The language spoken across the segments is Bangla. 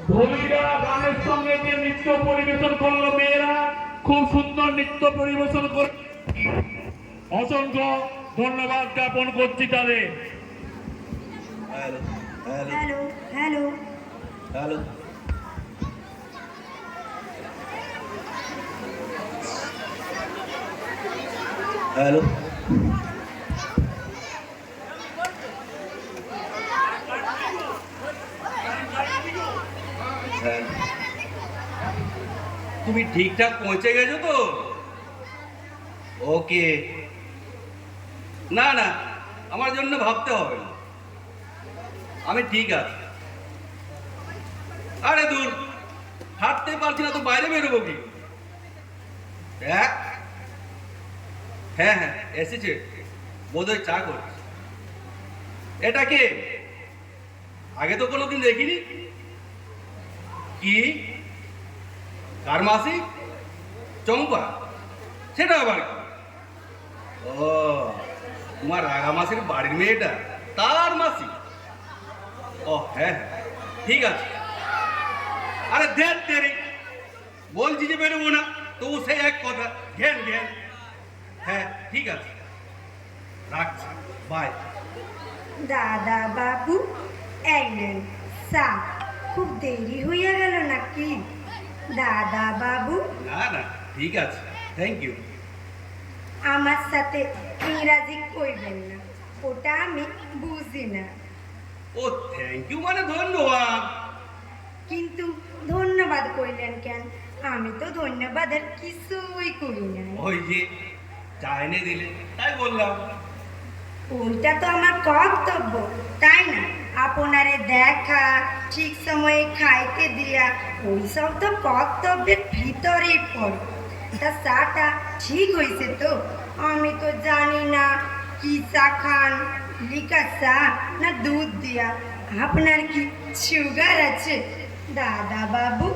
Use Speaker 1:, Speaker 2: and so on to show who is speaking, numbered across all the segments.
Speaker 1: ঢোলীরা গানের সঙ্গে যে নৃত্য পরিবেশন করলো, মেয়েরা খুব সুন্দর নৃত্য পরিবেশন করে, অসংখ্য ধন্যবাদ জ্ঞাপন করছি তাদের।
Speaker 2: Hello hello
Speaker 3: hello hello
Speaker 2: hello hello তুমি ঠিকঠাক পৌঁছে গেছো তো? ওকে, না না আমার জন্য ভাবতে হবে না, আমি ঠিক আছে। আরে দূর, হাঁটতে পারছি না তো বাইরে বেরোবো কি? হ্যাঁ হ্যাঁ হ্যাঁ এসেছে, বোধহয় চা করছে। এটা কে? আগে তো কোনোদিন দেখিনি। কি কার মাসি? চম্পা? সেটা আবার কি? ও, তোমার রাগা মাসির বাড়ির মেয়েটা, তার মাসি? ও হ্যাঁ হ্যাঁ ঠিক আছে। আরে দেখ তেরি, বলছি যে বেরোবো না, তো সেই এক কথা, ঘ্যান ঘ্যান। হ্যাঁ ঠিক আছে, রাখছি, বাই।
Speaker 3: দাদা বাবু, এই নেন চা। খুব দেরি হইয়া গেল নাকি দাদা বাবু?
Speaker 2: না না ঠিক আছে, থ্যাংক ইউ।
Speaker 3: আমার সাথে ইংরাজি কইবেন না, ওটা আমি বুঝি না।
Speaker 2: ও থ্যাংক ইউ মানে ধন্যবাদ।
Speaker 3: কিন্তু ধন্যবাদ কইলেন কেন? আমি তো ধন্যবাদের কিছুই করি না।
Speaker 2: ওই যে চা এনে দিলে তাই বললাম।
Speaker 3: ওইটা তো আমার কর্তব্য, তাই না? আপনারে দেখা, ঠিক সময়ে খাইতে দিয়া, ওইসব তো কর্তব্যের ভিতরেই পড়ে। তা চাটা ঠিক হয়েছে তো? আমি তো জানি না কি চা খান, লিকা চা না দুধ দিয়া। আপনার কি সুগার আছে দাদা বাবু?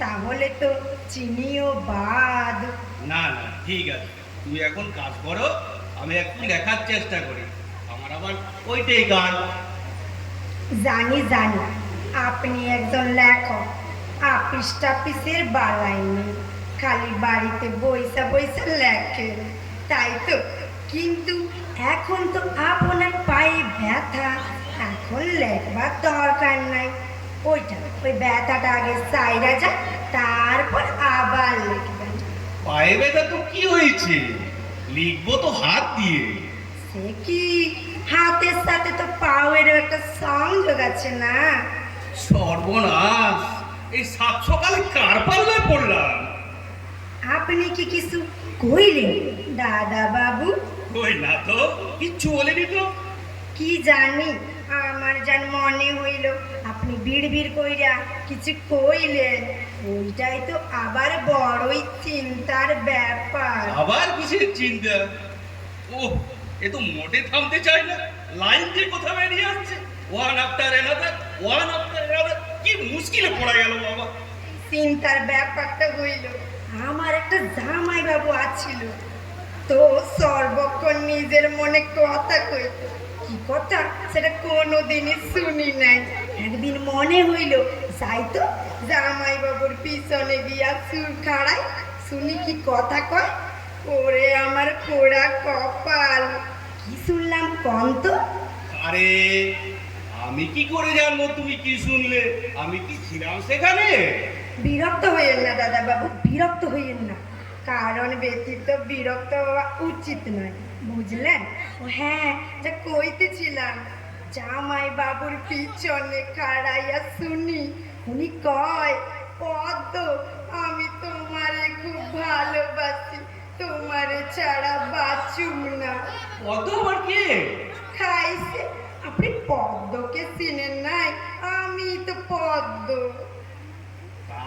Speaker 3: তাহলে তো চিনিও বাদ।
Speaker 2: না না ঠিক আছে, তুমি এখন কাজ করো, আমি একটু লেখার চেষ্টা করি। আমার আবার ওইটাই গান।
Speaker 3: জানি জানি আপনি একজন লেখক, আপিস টাপিসের বালাই নেই, খালি বাড়িতে বইসা বইসা লেখেন, তাই তো? কিন্তু এখন তো আপনার পায়ে ব্যথা, এখন লেখবার দরকার নাই। ওই ব্যথাটা আগে সাইরা যাক, তারপর আবার লিখবেন।
Speaker 2: পায়ে ব্যথা তো কি হয়েছে, লিখবো তো হাত দিয়ে।
Speaker 3: সে কি, হাতের সাথে তো পাওয়েরও একটা সংযোগ আছে না?
Speaker 2: সর্বনাশ, এই সাত সকালে কার পাল্লায় পড়লাম?
Speaker 3: আপনি কি কিছু কইলেন দাদা বাবু?
Speaker 2: কই না তো, কিচ্ছু বলেনি তো।
Speaker 3: কি জানি, আমার যেন মনে হইল আপনি বিড়বিড় কইরা কিছু কইলেন। ওইটাই তো আবার বড়ই চিন্তার ব্যাপার।
Speaker 2: আবার কিসের চিন্তা? ও, এ তো মোটে থামতে চায় না, লাইন দিয়ে কোথা বেরিয়ে আসছে, one after another, one after another. কি মুশকিলে পড়া গেল বাবা।
Speaker 3: চিন্তার ব্যাপারটা হইল, আমার একটা জামাই বাবু আছিল, তো সর্বক্ষণ নিজের মনে কথা কইত। কি কথা সেটা কোনোদিনই শুনি নাই। একদিন মনে হইল যাই তো জামাই বাবুর পিছনে গিয়া চুল খাড়াই, শুনি কি কথা কয়। ওরে আমার পোড়া কপাল, কি শুনলাম কন তো?
Speaker 2: আরে আমি কি করে জানবো তুমি কি শুনলে? আমি কি ছিলাম সেখানে?
Speaker 3: বিরক্ত হইয়েন না দাদা বাবু, বিরক্ত হইয়েন না, কারণ ব্যতীত বিরক্ত হওয়া উচিত নয়, বুঝলেন? ও হ্যাঁ, যা কইতেছিলাম, জামাই বাবুর পিছনে খাড়াইয়া শুনি উনি কয়, পদ্ম আমি তোমারে খুব ভালোবাসি, তোমারে ছাড়া বাঁচুম না।
Speaker 2: কত আবার কে?
Speaker 3: খাইছে, আপনি পদ্মকে চিনেন নাই? আমি তো পদ্ম।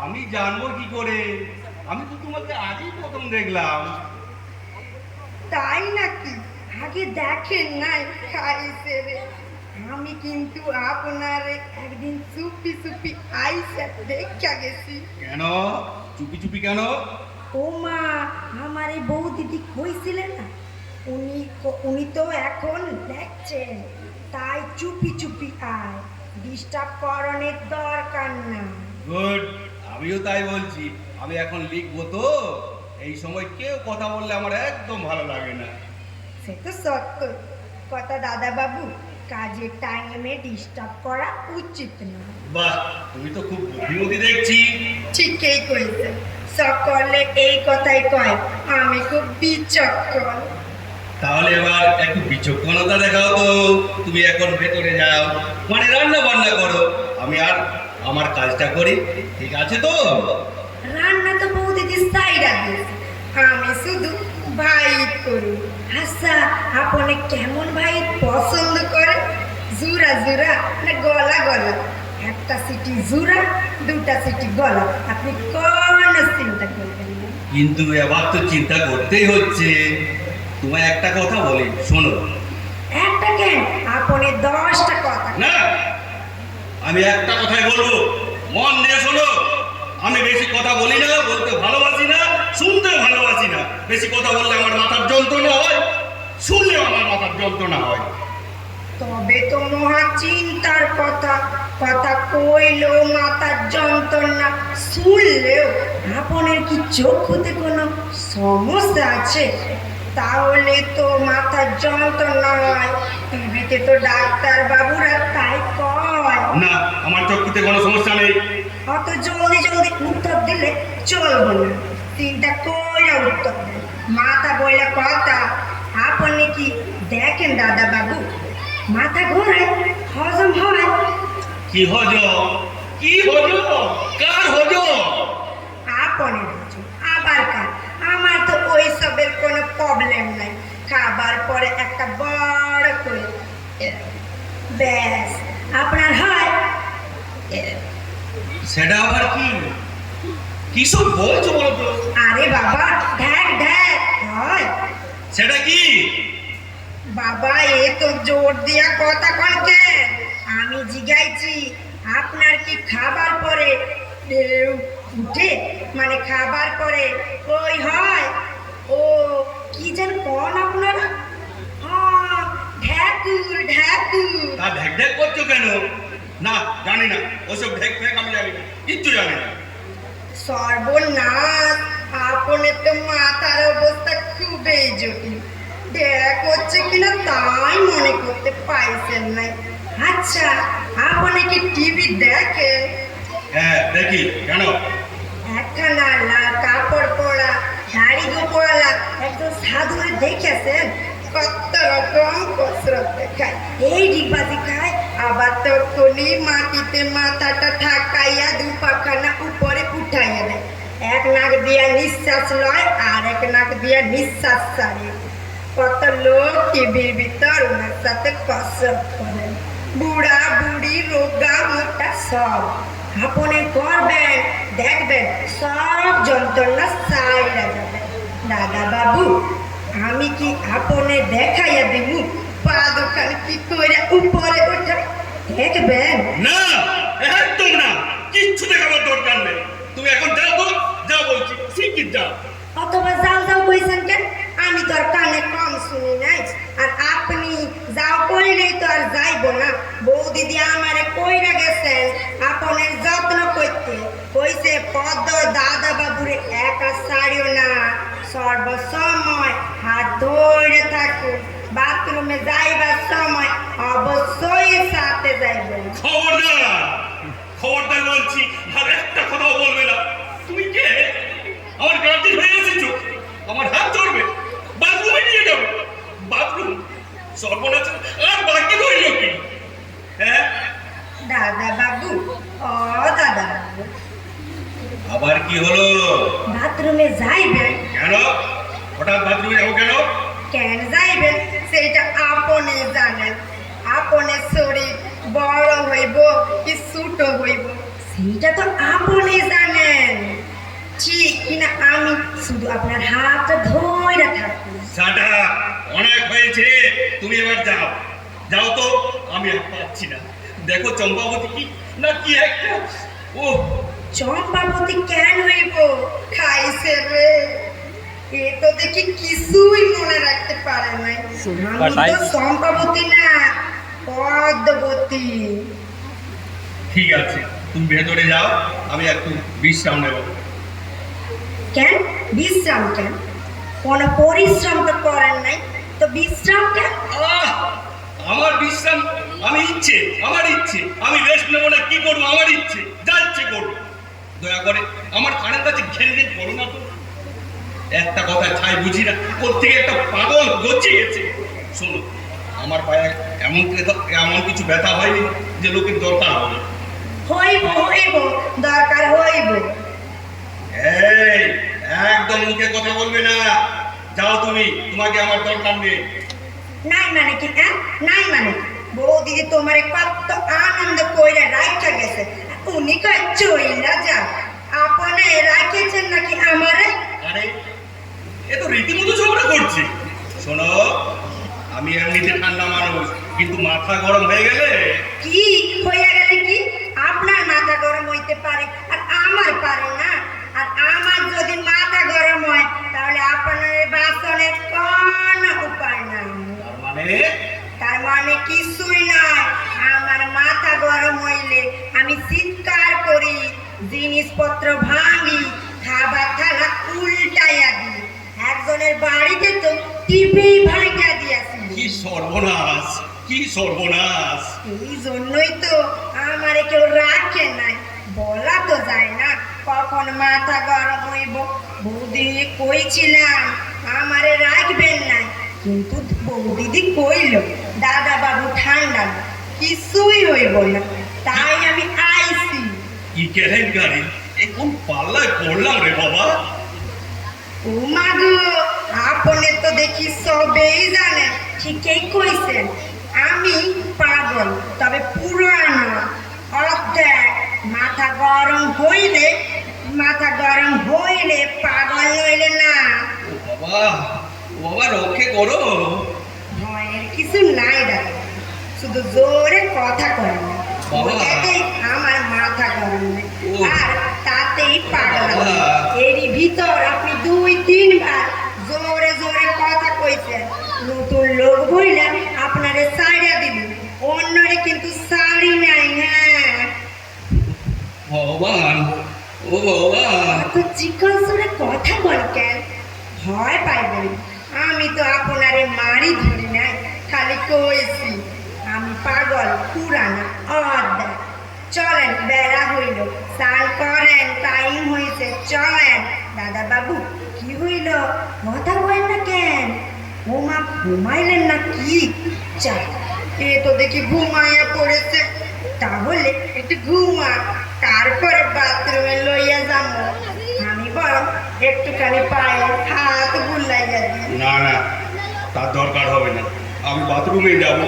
Speaker 2: আমি জানবো কি করে? আমি তো তোমাকে আজই প্রথম দেখলাম।
Speaker 3: তাই নাকি? আগে দেখেন নাই খাইছে রে। আমি কিন্তু আপনারে একদিন চুপি চুপি আইসা দেখা গেছি।
Speaker 2: কেন চুপি চুপি কেন?
Speaker 3: ও মা, আমার এই বউ দিদি কইছিলেন না, উনি তো এখন দেখছেন, তাই চুপি চুপি আয়। ডিস্টার্ব করানোর দরকার না।
Speaker 2: গুড, আমিও তাই বলছি। আমি এখন লিখবো তো, এই সময় কেউ কথা বললে আমার একদম ভালো লাগে না।
Speaker 3: সে তো সত্য কথা দাদা বাবু, কাজের টাইমে ডিস্টার্ব করা উচিত না।
Speaker 2: বাহ, তুমি তো খুব বুদ্ধিমতী দেখছি।
Speaker 3: ঠিকই কইছে, সকলে এই কথাই কয় আমি খুব বিচক্ষণ।
Speaker 2: তাহলে এবার একটু বিচক্ষণতা দেখাও তো। তুমি এখন ভেতরে যাও, মানে রান্না বান্না করো, আমি আর আমার কাজটা করি, ঠিক আছে তো?
Speaker 3: রান্না তো বৌদিদি সাইডা দিয়েছে, আমি শুধু ভাইট করি। আচ্ছা, আপনি কেমন ভাইট পছন্দ করেন? জুরা জুরা না গলা গলা? একটা সিটি জুরা, দুটা সিটি গলা, আপনি কোন চিন্তা করবেন না।
Speaker 2: কিন্তু এবার তো চিন্তা করতেই হচ্ছে। তোমায় একটা কথা বলি, শোনো।
Speaker 3: একটা কেন, আপনি 10টা কথা।
Speaker 2: না, আমি একটা কথাই বলবো, মন দিয়ে শোনো। আমি বেশি কথা বলি না, বলতে ভালোবাসি না, শুনতে ভালোবাসি না। বেশি কথা বললে আমার মাথার যন্ত্রণা হয়, শুনলেও আমার মাথার যন্ত্রণা হয়।
Speaker 3: তবে তো মহা চিন্তার কথা, কথা কইলেও মাথার যন্ত্রণা, শুনলেও। আপনার কি চোখতে কোনো সমস্যা আছে? তাহলে তো মাথার যন্ত্রণা হয়। টিভিতে তো ডাক্তার বাবুরা তাই কয়।
Speaker 2: না, আমার চক্ষুতে কোনো সমস্যা নেই।
Speaker 3: অত জলদি জলদি উত্তর দিলে চলবে না, চিন্তা কইরা উত্তর দেন। মাথা বইলা কথা, আপনি কি দেখেন দাদা বাবু মাথা ঘোরে, হজম হয়?
Speaker 2: কি হজম? কি হজম? কার হজম?
Speaker 3: আপনি হজম, আবার কার? আমার তো ওই সবের কোনো প্রবলেম নাই। খাবার পরে একটা বড় করে ব্যাস আপনার হয়।
Speaker 2: সেটা আবার কি? কি সব বলছো বলো তো?
Speaker 3: আরে বাবা, ঢ্যাক ঢ্যাক হয়।
Speaker 2: সেটা কি?
Speaker 3: বাবা, এ তো জোর দিয়া কথা কন কেন? আমি জিগাইছি আপনার কি খাবার পরে ঢেউ উঠে, মানে খাবার পরে ওই হয়? ও কি যেন কোন আপনারা? হ্যাঁ, ঢ্যাকুর ঢ্যাকুর।
Speaker 2: তা ঢেক ঢেক করছো কেন? না, জানি না, ওসব ঢেক ঢেক আমি জানি না, কিচ্ছু জানি না।
Speaker 3: সর্বনাশ, আপনার তো মাথার অবস্থা খুবই জটিল। দেখ হচ্ছে কিনা তাই মনে করতে পাইছেন নাই। আচ্ছা, আপনি কি টিভি দেখেন?
Speaker 2: হ্যাঁ, দেখি। কেন?
Speaker 3: একখানা লাল কাপড় পরা, দাড়ি গোপড়ালা একজন সাধুরে দেখেছেন? কত রকম কসরত দেখায়, এই ডিগবাজি খায়, আবার তখনই মাটিতে মাথাটা ঠাকাইয়া দুপাখানা উপরে উঠাইয়া দেয়। এক নাক দিয়া নিঃশ্বাস লয় আর এক নাক দিয়া নিঃশ্বাস ছাড়ে। কত লোক টিভির ভিতর ওনার সাথে কসরত করে, বুড়া বুড়ি রোগা মোটা সব। আপনি করবেন, দেখবেন সব যন্ত্রণা সাইরা যাবে। দাদা বাবু, আমি কি আপনি দেখাইয়া দিব পা দোকান কি করে উপরে ওঠে? দেখবেন?
Speaker 2: না, একদম না, কিচ্ছু দেখাবার দরকার নেই। তুমি এখন যাও তো, যা বলছি শিগগির যাও।
Speaker 3: অথবা যাও যাও কইছেন কেন? আমি তো আর কানে কম শুনি নাই। আর আপনি যাও কইলেই তো আর যাইব না। বউ দিদি আমারে কইরা গেছেন আপনার যত্ন করতে। কইছে পদ্ম দাদা বাবুরে একা ছাড়িও না, সর্বসময় হাত ধরে থাকো, বাথরুমে যাইবার সময় অবশ্যই সাথে যাইবেন।
Speaker 2: খবরদার, খবরদার বলছি, আর একটা কথাও বলবে না। তুমি কে? আমার গার্জেন হয়ে এসেছো, আমার হাত ধরবে, বাথরুমে নিয়ে যাবে। বাথরুম? সর্বনাশ, আর বাকি রইল কি? হ্যাঁ,
Speaker 3: দাদা বাবু, ও দাদা বাবু,
Speaker 2: আবার কি হলো?
Speaker 3: বাথরুমে যাইবেন?
Speaker 2: কেন? হঠাৎ বাথরুমে যাবো কেন?
Speaker 3: কেন যাইবেন সেটা আপনি জানেন। আপনার শরীর বড় হইব কি ছোট হইব সেটা তো আপনি জানেন, ঠিক কিনা? আমি শুধু আপনার হাতটা ধরে থাকি।
Speaker 2: সাটা, অনেক হয়েছে, তুমি এবার যাও। যাও তো, আমি আর পাচ্ছি না। দেখো চম্পাবতী কি না কি একটা। ও
Speaker 3: চম্পাবতী কেন হইব? খাইছে রে, এ তো দেখি কিছুই মনে রাখতে পারে নাই। আমি তো চম্পাবতী না, পদ্মবতী।
Speaker 2: ঠিক আছে, তুমি ভেতরে যাও, আমি একটু বিশ্রাম নেব।
Speaker 3: কেন বিশ্রাম কেন? কোনো পরিশ্রম তো করেন নাই, তো বিশ্রাম কেন?
Speaker 2: আহ! আমার বিশ্রাম, আমার ইচ্ছে, আমি রেস্ট নেবো না, কি করবো আমার ইচ্ছে, যা ইচ্ছে করবো। দয়া করে আমার কানের কাছে ঘেন ঘেন করো না তো। একটা কথা ছাই বুঝি না, কোত্থেকে একটা পাগল গজিয়ে গেছে। শোনো, আমার পায়ে এমন কিছু ব্যথা হয়নি যে লোকের দরকার হবে।
Speaker 3: হইব দরকার হইব।
Speaker 2: এই, একদম মুখে কথা বলবে না। যাও তুমি, তোমাকে আমার দরকার নেই।
Speaker 3: নাই মানে কি? হ্যাঁ, নাই মানে কি? বৌদিদি তোমারে কত আনন্দ কইরা রাখা গেছে, উনি কয় চইলা যা। আপনি রাখেছেন নাকি আমারে?
Speaker 2: আরে, এ তো রীতিমতো ঝগড়া করছে। শোনো, আমি এমনিতে ঠান্ডা মানুষ, কিন্তু মাথা গরম হয়ে গেলে।
Speaker 3: কি হইয়া গেলে কি? আপনার মাথা গরম হইতে পারে আর আমার পারে না। আর আমার যদি মাথা গরম হয় তাহলে আপনার বাসনের কোনো উপায় নাই। তার মানে কিছুই নয়। আমার মাথা গরম হইলে আমি চিৎকার করি, জিনিসপত্র ভাঙি, খাবার থালা উল্টাইয়া দিই। একজনের বাড়িতে তো টিভি ভাঙিয়া দিয়েছি।
Speaker 2: কি সর্বনাশ, কি সর্বনাশ!
Speaker 3: এই জন্যই তো আমারে কেউ রাখে নাই। বলা তো যায় না কখন মাথা গরম হইব। বৌদিদি কইছিলাম আমারে রাখবেন না, কিন্তু বৌদিদি কইল দাদা বাবু ঠান্ডা না, কিছুই হইব না, তাই আমি আইছি।
Speaker 2: কি কেলেঙ্কারি! এখন পাল্লায় পড়লাম রে বাবা।
Speaker 3: ও মাগো, আপনি তো দেখি সবেই জানেন। ঠিকই কইছেন, আমি পাগল, তবে পুরানো অর্ধেক। মাথা গরম হইলে পাগল নইলে না।
Speaker 2: ও বাবা, ও বাবা, রক্ষে করো।
Speaker 3: ভয়ের কিছু নাই দাদা, শুধু জোরে কথা করেন না।
Speaker 2: বাবা।
Speaker 3: ওটাতেই আমার মাথা গরম নেই,
Speaker 2: ও।
Speaker 3: আর তাতেই পাগল।
Speaker 2: বাবা।
Speaker 3: এরই ভিতর আপনি 2-3 বার জোরে জোরে কথা কইছেন। নতুন লোক বইলে আপনারে সাইডা দিবি, অন্যরে কিন্তু সারি নাই। হ্যাঁ,
Speaker 2: ভগবান, ও ভগবান!
Speaker 3: তো চিকন সুরে কথা বল কেন? ভয় পাইবেন, আমি তো আপনারে মারি ধরি নাই, খালি কইছি আমি পাগল পুরানা অর্ধেক। চলেন, বেড়া হইল, স্নান করেন, টাইম হয়েছে, চলেন। দাদা বাবু, কি হইল? কথা বলেন না কেন? ও মা, ঘুমাইলেন না কি? চা, এ তো দেখি ঘুমাইয়া পড়েছে। তাহলে একটু ঘুমা, তারপরে বাথরুমে লইয়া যাবো। আমি বরং একটুখানি পায়ে হাত বুলাইয়া দিই।
Speaker 2: না না, তার দরকার হবে না, আমি বাথরুমে যাব।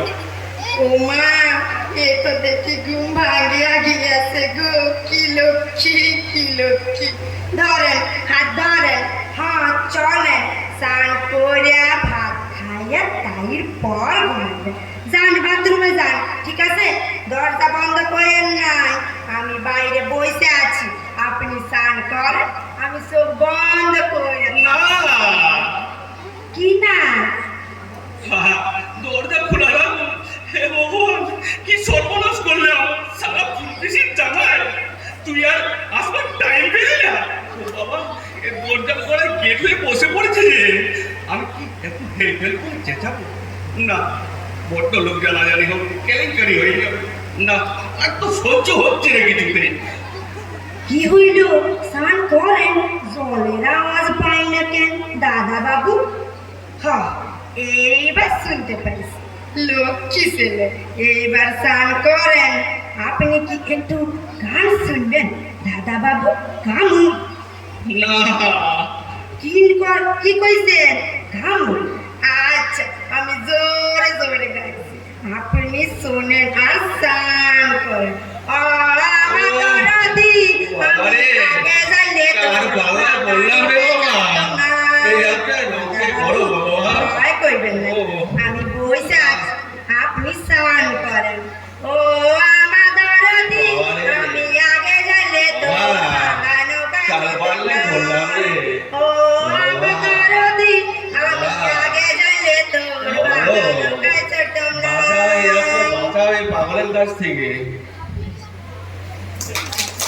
Speaker 3: ও মা, এ তো দেখি ঘুম ভাঙিয়া গিয়াছে গো। কি লক্ষ্মী। ধরেন, হাত ধরেন, হ্যাঁ চলেন। স্নান করিয়া ভাত খাইয়া তাইর পর ঘুমাবেন। যান, বাথরুমে যান, ঠিক আছে? দরজা বন্ধ করেন নাই, আমি বাইরে বসে আছি। আপনি স্নান করেন, আমি চোখ বন্ধ করে।
Speaker 2: না,
Speaker 3: কি না?
Speaker 2: দরজা খোলা রাখো। হে ভগবান, কি সর্বনাশ করলাম! সারা পুলিশের জানায় তুই আর আসবার টাইম পেলি না। ও বাবা, এ দরজা খোলা গেট হয়ে বসে পড়েছে। আমি কি একটু হেল্প করে চেঁচাবো? না, বড্ড লোক জানাজানি হোক, কেলেঙ্কারি হয়ে যাবে। না, আর তো সহ্য হচ্ছে না কিছুতে।
Speaker 3: কি হইল? স্নান করেন, জলের আওয়াজ পাই না কেন দাদা বাবু? এইবার শুনতে পাইছি, লক্ষ্মী ছেলে। এইবার স্নান করেন। আপনি কি একটু গান শুনবেন দাদা বাবু? গামু?
Speaker 2: না,
Speaker 3: কি কইছেন? গামু? আচ্ছা, আমি জোরে জোরে গাইছি, আপনি শোনেন আর স্নান করেন।
Speaker 2: বাবারে, কার বাংলা বললাম রে বাবা। এই একটা রক্ষে করো বাবা।
Speaker 3: ভয় করবেন না,
Speaker 2: ও।
Speaker 3: আমি বসে আছি, আপনি স্নান করেন। ও আমার দরদি,
Speaker 2: বাবারে।
Speaker 3: আমি আগে গেলে তো
Speaker 2: বাবা,
Speaker 3: ভাঙানো
Speaker 2: কাল পারলে বললাম রে।
Speaker 3: ও আমার দরদি, আমি
Speaker 2: বাবা।
Speaker 3: আগে গেলে তো ভাঙানো গাছ
Speaker 2: বাঁচাও এই পাগলের কাছ থেকে।
Speaker 3: আছে